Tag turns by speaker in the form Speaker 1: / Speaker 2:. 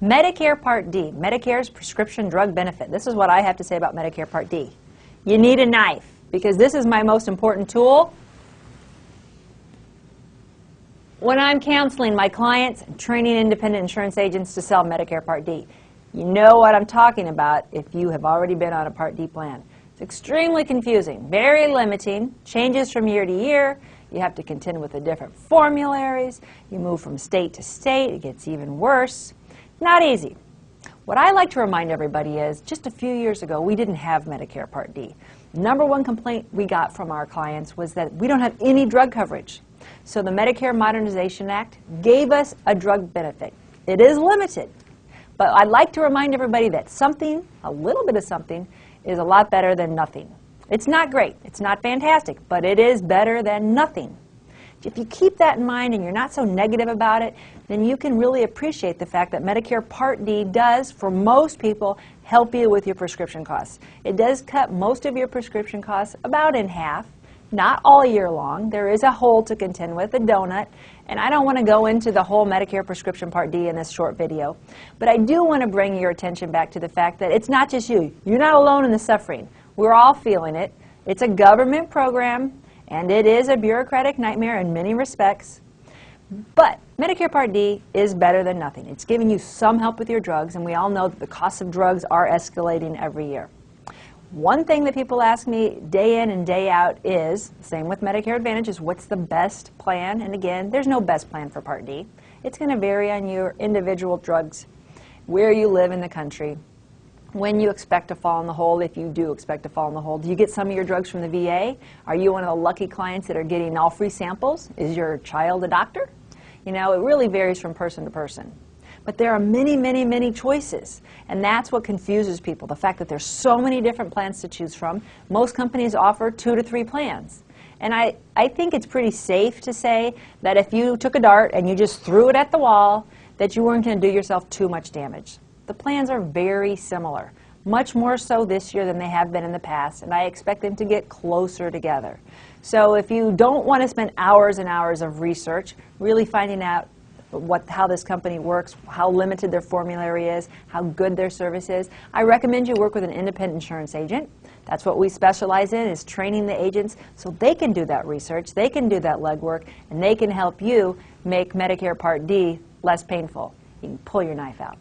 Speaker 1: Medicare Part D, Medicare's prescription drug benefit. This is what I have to say about Medicare Part D. You need a knife, because this is my most important tool when I'm counseling my clients and training independent insurance agents to sell Medicare Part D. You know what I'm talking about if you have already been on a Part D plan. It's extremely confusing, very limiting, changes from year to year. You have to contend with the different formularies. You move from state to state. It gets even worse. Not easy. What I like to remind everybody is, just a few years ago, we didn't have Medicare Part D. Number one complaint we got from our clients was that we don't have any drug coverage. So the Medicare Modernization Act gave us a drug benefit. It is limited, but I'd like to remind everybody that something, a little bit of something, is a lot better than nothing. It's not great, it's not fantastic, but it is better than nothing. If you keep that in mind and you're not so negative about it, then you can really appreciate the fact that Medicare Part D does, for most people, help you with your prescription costs. It does cut most of your prescription costs about in half, not all year long. There is a hole to contend with, a donut, and I don't want to go into the whole Medicare prescription Part D in this short video, but I do want to bring your attention back to the fact that it's not just you. You're not alone in the suffering. We're all feeling it. It's a government program, and it is a bureaucratic nightmare in many respects. But Medicare Part D is better than nothing. It's giving you some help with your drugs, and we all know that the costs of drugs are escalating every year. One thing that people ask me day in and day out is, same with Medicare Advantage, is what's the best plan? And again, there's no best plan for Part D. It's going to vary on your individual drugs, where you live in the country, when you expect to fall in the hole, if you do expect to fall in the hole. Do you get some of your drugs from the VA? Are you one of the lucky clients that are getting all free samples? Is your child a doctor? You know, it really varies from person to person. But there are many, many, many choices, and that's what confuses people, the fact that there's so many different plans to choose from. Most companies offer 2 to 3 plans. And I think it's pretty safe to say that if you took a dart and you just threw it at the wall, that you weren't going to do yourself too much damage. The plans are very similar, much more so this year than they have been in the past, and I expect them to get closer together. So if you don't want to spend hours and hours of research really finding out how this company works, how limited their formulary is, how good their service is, I recommend you work with an independent insurance agent. That's what we specialize in, is training the agents so they can do that research, they can do that legwork, and they can help you make Medicare Part D less painful. You can pull your knife out.